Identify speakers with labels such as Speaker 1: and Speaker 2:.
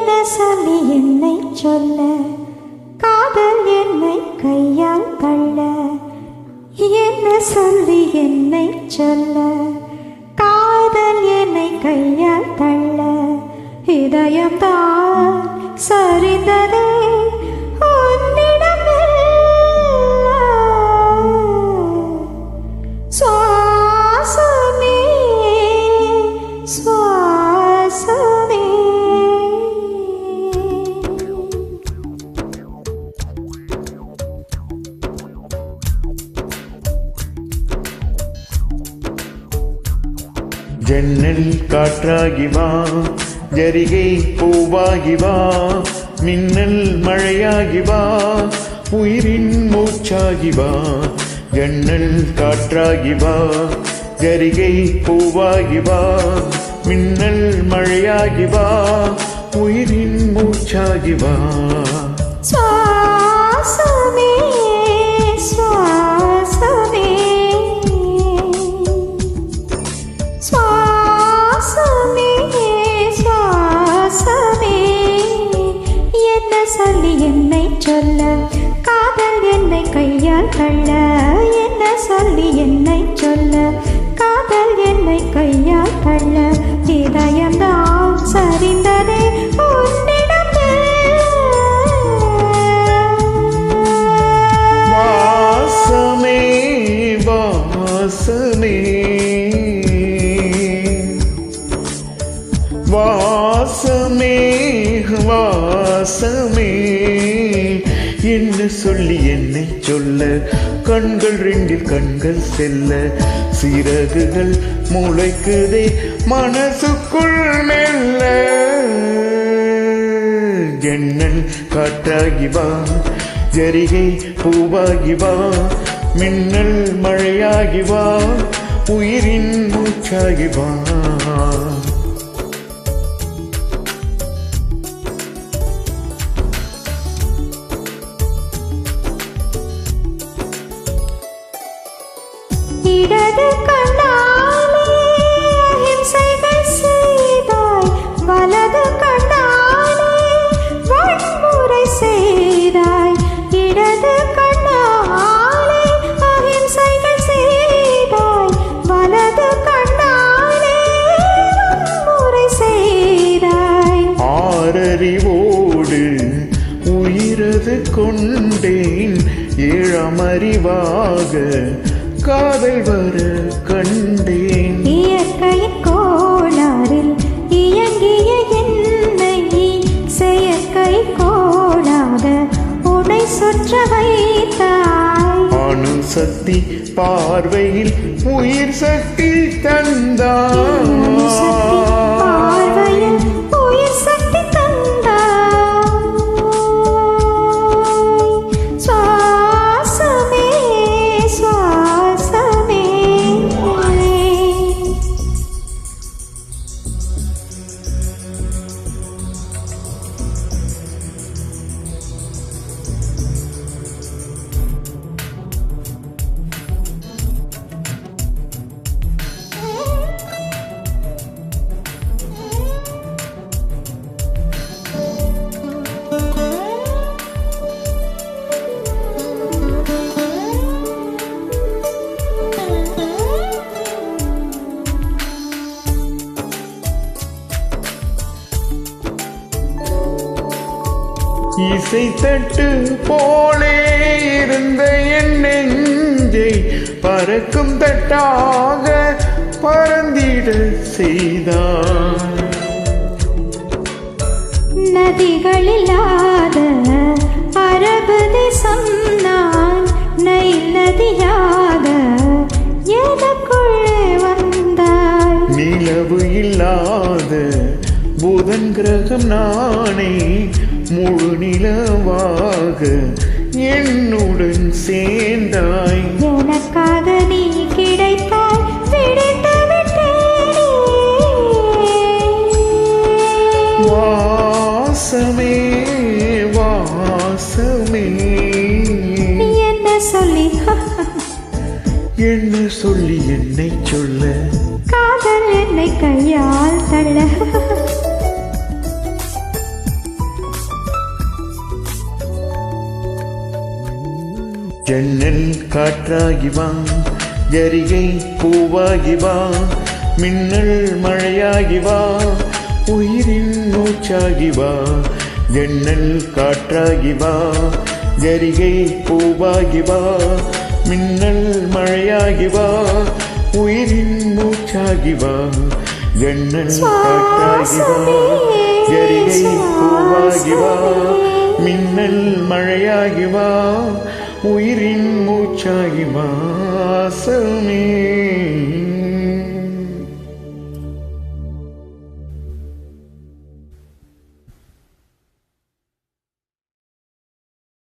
Speaker 1: என்ன சொல்லி என்னை சொல்ல காதல் என்னை கையால் தள்ள என்ன சொல்லி என்னை சொல்ல காதல் என்னை கையால் தள்ள இதயம் தான் சரிந்ததே
Speaker 2: ஜன்னல் காற்றாகி வா, ஜரிகை பூவாகி வா, மின்னல் மழையாகி வா, உயிரின் மூச்சாகி வா. ஜன்னல் காற்றாகி வா, ஜரிகை பூவாகி வா, மின்னல் மழையாகி வா, உயிரின் மூச்சாகி வா.
Speaker 1: சொல்லி என்னை சொல்ல காதல் என்னை கையால் தள்ள என்ன சொல்லி என்னை சொல்ல காதல் என்னை கையால் தள்ள இதயம்தான் சரிந்ததே உன்னிடம்.
Speaker 2: வாசமே வாசமே வாசமே வாசமே என்ன சொல்லி என்னை சொல்ல கண்கள் ரெண்டில் கண்கள் செல்ல சிறகுகள் முளைக்குதே மனசுக்குள் மெல்ல. ஜன்னல் காற்றாகி வா, ஜரிகை பூவாகி வா, மின்னல் மழையாகி வா, உயிரின் மூச்சாகி வா.
Speaker 1: இடது கண்ணாலே அஹிம்சைகள் செய்தாய், வலது கண்ணாலே வன்முறை செய்தாய். இடது கண்ணாலே அஹிம்சைகள் செய்தாய், வலது கண்ணாலே வன்முறை செய்தாய்.
Speaker 2: ஆறறிவோடு உயிரது கொண்டேன், ஏழாம் அறிவாக காதல் வர கண்டேன்.
Speaker 1: இயற்கையின் கோளாறில் இயங்கிய என்னை செயற்கை கோளாக உன்னை சுற்ற வைத்தாய்.
Speaker 2: அணு சக்தி பார்வையில் உயிர் சக்தி தந்தாய்.
Speaker 1: உயிர் சக்தி தந்தாய்.
Speaker 2: இசை தட்டு போலே இருந்த என் நெஞ்சை பறக்கும் தட்டாக பறந்திட செய்தார்.
Speaker 1: நதிகளில்லாத அரபு தேசம் நான் நைல் நதியாக எனக்குள்ளே வந்தாய்.
Speaker 2: நிலவு இல்லாத புதன் கிரகம் நானே முழு நிலவாக என்னுடன் சேர்ந்தாய்.
Speaker 1: எனக்காக நீ கிடைத்தாய், பிடித்து விட்டேனே.
Speaker 2: வாசமே வாசமே
Speaker 1: என்ன சொல்லி
Speaker 2: என்ன சொல்லி என்னை சொல்ல
Speaker 1: காதல் என்னை கையால் தள்ள
Speaker 2: ஜன்னல் காற்றாகி வா, ஜரிகை பூவாகி வா, மின்னல் மழையாகி வா, உயிரின் மூச்சாகி வா. ஜன்னல் காற்றாகி வா, ஜரிகை பூவாகி வா, மின்னல் மழையாகி வா, உயிரின் மூச்சாகி வா. ஜன்னல் காற்றாகி வா, ஜரிகை பூவாகி வா, மின்னல் மழையாகி வா, உயிரின் மூச்சாகி வா. வாசமே